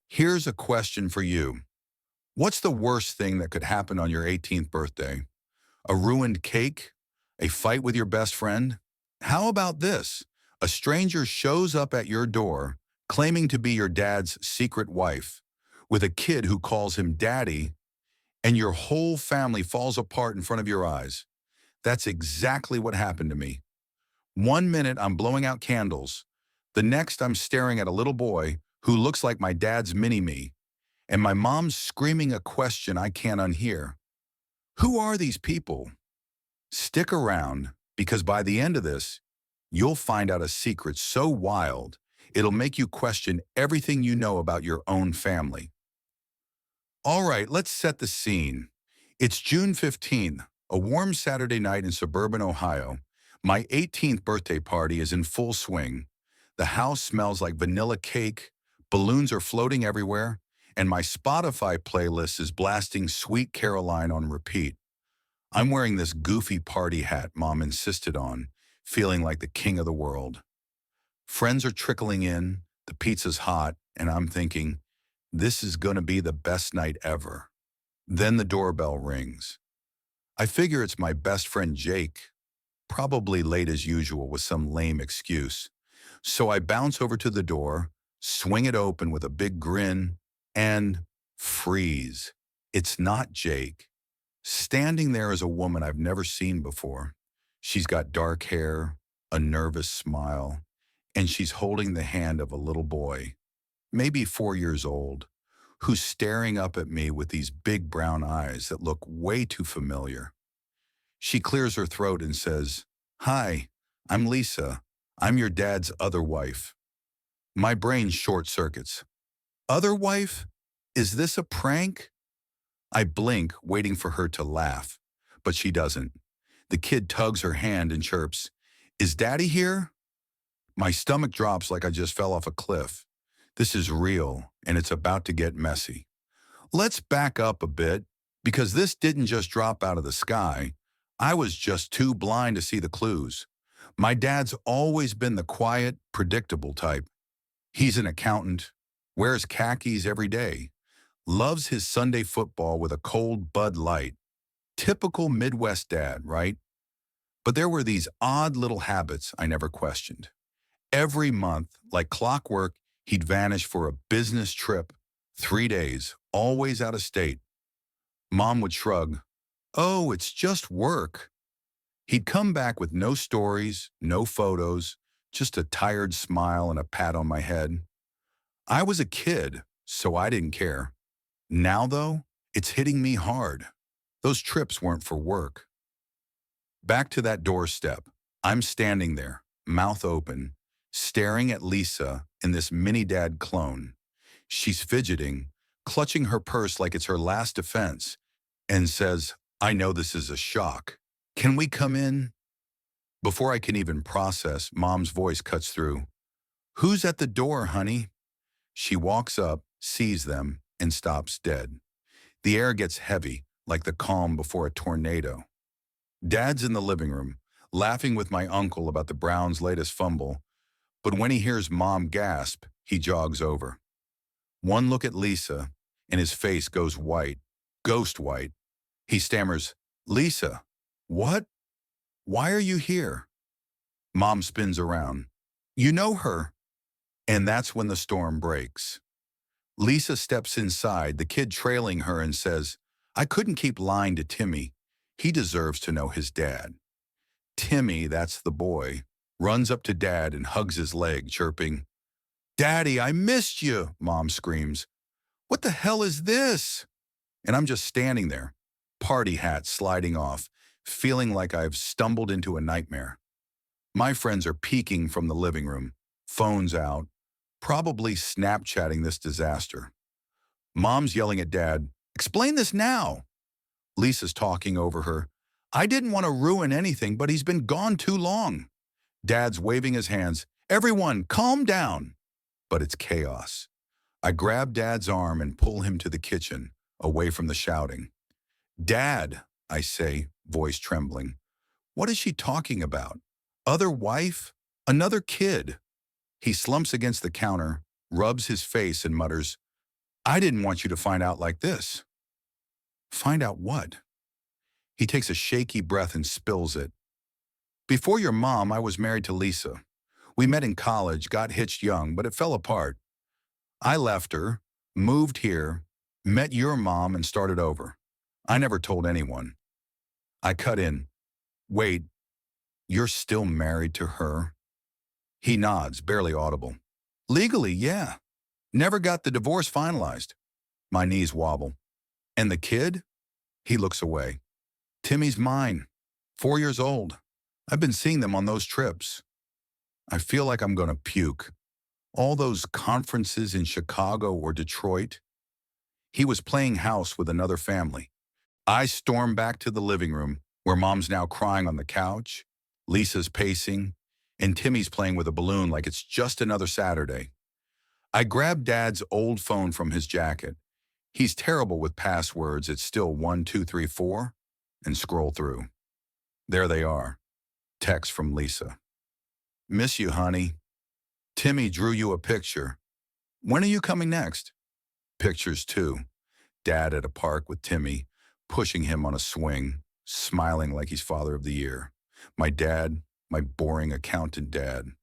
Here's a question for you. What's the worst thing that could happen on your 18th birthday? A ruined cake? A fight with your best friend? How about this? A stranger shows up at your door claiming to be your dad's secret wife with a kid who calls him daddy, and your whole family falls apart in front of your eyes. That's exactly what happened to me. One minute I'm blowing out candles. The next I'm staring at a little boy who looks like my dad's mini-me, and my mom's screaming a question I can't unhear. Who are these people? Stick around, because by the end of this, you'll find out a secret so wild, it'll make you question everything you know about your own family. All right, let's set the scene. It's June 15th, a warm Saturday night in suburban Ohio. My 18th birthday party is in full swing. The house smells like vanilla cake, balloons are floating everywhere, and my Spotify playlist is blasting Sweet Caroline on repeat. I'm wearing this goofy party hat Mom insisted on, feeling like the king of the world. Friends are trickling in, the pizza's hot, and I'm thinking, this is gonna be the best night ever. Then the doorbell rings. I figure it's my best friend Jake, probably late as usual with some lame excuse. So I bounce over to the door, swing it open with a big grin, and freeze. It's not Jake. Standing there is a woman I've never seen before. She's got dark hair, a nervous smile, and she's holding the hand of a little boy, maybe 4 years old, who's staring up at me with these big brown eyes that look way too familiar. She clears her throat and says, "Hi, I'm Lisa. I'm your dad's other wife." My brain short circuits. Other wife? Is this a prank? I blink, waiting for her to laugh, but she doesn't. The kid tugs her hand and chirps, "Is Daddy here?" My stomach drops like I just fell off a cliff. This is real, and it's about to get messy. Let's back up a bit, because this didn't just drop out of the sky. I was just too blind to see the clues. My dad's always been the quiet, predictable type. He's an accountant, wears khakis every day, loves his Sunday football with a cold Bud Light. Typical Midwest dad, right? But there were these odd little habits I never questioned. Every month, like clockwork, he'd vanish for a business trip, 3 days, always out of state. Mom would shrug, "Oh, it's just work." He'd come back with no stories, no photos, just a tired smile and a pat on my head. I was a kid, so I didn't care. Now, though, it's hitting me hard. Those trips weren't for work. Back to that doorstep. I'm standing there, mouth open, staring at Lisa in this mini-dad clone. She's fidgeting, clutching her purse like it's her last defense, and says, "I know this is a shock. Can we come in?" Before I can even process, Mom's voice cuts through. "Who's at the door, honey?" She walks up, sees them, and stops dead. The air gets heavy, like the calm before a tornado. Dad's in the living room, laughing with my uncle about the Browns' latest fumble, but when he hears Mom gasp, he jogs over. One look at Lisa, and his face goes white, ghost white. He stammers, "Lisa, what? Why are you here?" Mom spins around. "You know her." And that's when the storm breaks. Lisa steps inside, the kid trailing her, and says, "I couldn't keep lying to Timmy. He deserves to know his dad." Timmy, that's the boy, runs up to Dad and hugs his leg, chirping, "Daddy, I missed you," Mom screams. "What the hell is this?" And I'm just standing there, party hat sliding off, feeling like I've stumbled into a nightmare. My friends are peeking from the living room, phones out, probably Snapchatting this disaster. Mom's yelling at Dad, "Explain this now." Lisa's talking over her. "I didn't want to ruin anything, but he's been gone too long." Dad's waving his hands. "Everyone, calm down." But it's chaos. I grab Dad's arm and pull him to the kitchen, away from the shouting. "Dad," I say, voice trembling. "What is she talking about? Other wife? Another kid?" He slumps against the counter, rubs his face, and mutters, I didn't want you to find out like this. Find out what? He takes a shaky breath and spills it. Before your mom, I was married to Lisa. We met in college, got hitched young, but it fell apart. I left her, moved here, met your mom, and started over. I never told anyone. I cut in. Wait, you're still married to her? He nods, barely audible. Legally, yeah. Never got the divorce finalized. My knees wobble. And the kid? He looks away. Timmy's mine. 4 years old. I've been seeing them on those trips. I feel like I'm gonna puke. All those conferences in Chicago or Detroit. He was playing house with another family. I storm back to the living room, where Mom's now crying on the couch, Lisa's pacing, and Timmy's playing with a balloon like it's just another Saturday. I grab Dad's old phone from his jacket. He's terrible with passwords. It's still 1234, and scroll through. There they are. Text from Lisa. Miss you, honey. Timmy drew you a picture. When are you coming next? Pictures too. Dad at a park with Timmy, pushing him on a swing, smiling like he's father of the year. My dad, my boring accountant dad,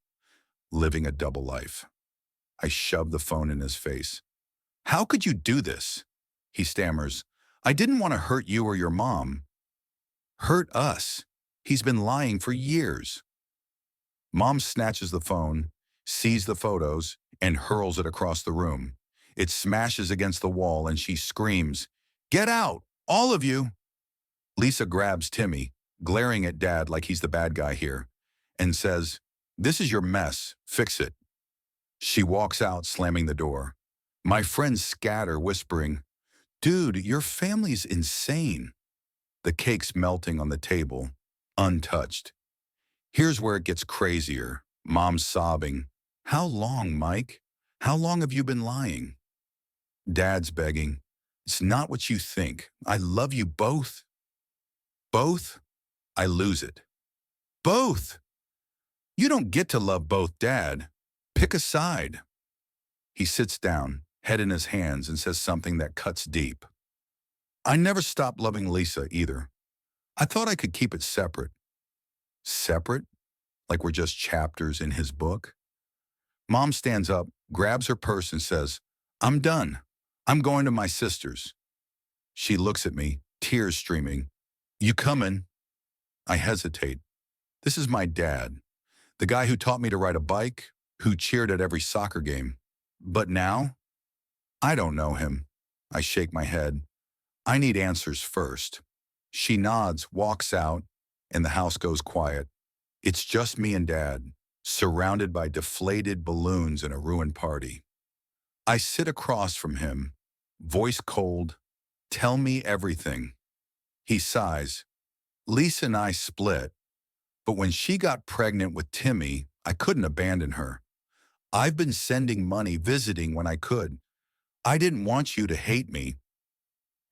living a double life. I shove the phone in his face. How could you do this? He stammers. I didn't want to hurt you or your mom. Hurt us. He's been lying for years. Mom snatches the phone, sees the photos, and hurls it across the room. It smashes against the wall and she screams, Get out, all of you! Lisa grabs Timmy, glaring at Dad like he's the bad guy here, and says, This is your mess, fix it. She walks out, slamming the door. My friends scatter, whispering, Dude, your family's insane. The cake's melting on the table, untouched. Here's where it gets crazier. Mom's sobbing. How long, Mike? How long have you been lying? Dad's begging. It's not what you think. I love you both. Both? I lose it. Both! You don't get to love both, Dad. Pick a side. He sits down, head in his hands, and says something that cuts deep. I never stopped loving Lisa either. I thought I could keep it separate. Separate? Like we're just chapters in his book? Mom stands up, grabs her purse, and says, I'm done. I'm going to my sister's. She looks at me, tears streaming. You coming? I hesitate. This is my dad, the guy who taught me to ride a bike, who cheered at every soccer game. But now? I don't know him. I shake my head. I need answers first. She nods, walks out, and the house goes quiet. It's just me and Dad, surrounded by deflated balloons and a ruined party. I sit across from him, voice cold, tell me everything. He sighs. Lisa and I split, but when she got pregnant with Timmy, I couldn't abandon her. I've been sending money, visiting when I could. I didn't want you to hate me.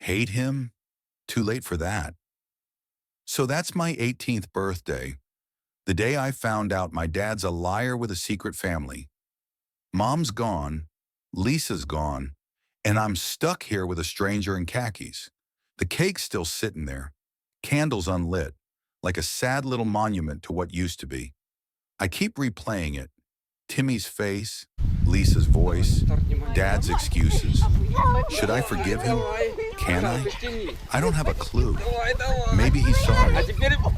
Hate him? Too late for that. So that's my 18th birthday, the day I found out my dad's a liar with a secret family. Mom's gone, Lisa's gone, and I'm stuck here with a stranger in khakis. The cake's still sitting there, candles unlit, like a sad little monument to what used to be. I keep replaying it. Timmy's face, Lisa's voice, Dad's excuses. Should I forgive him? Can I? I don't have a clue. Maybe he's sorry.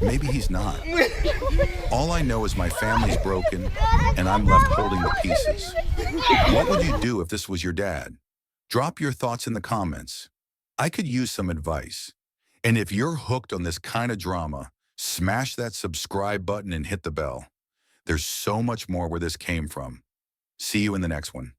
Maybe he's not. All I know is my family's broken, and I'm left holding the pieces. What would you do if this was your dad? Drop your thoughts in the comments. I could use some advice. And if you're hooked on this kind of drama, smash that subscribe button and hit the bell. There's so much more where this came from. See you in the next one.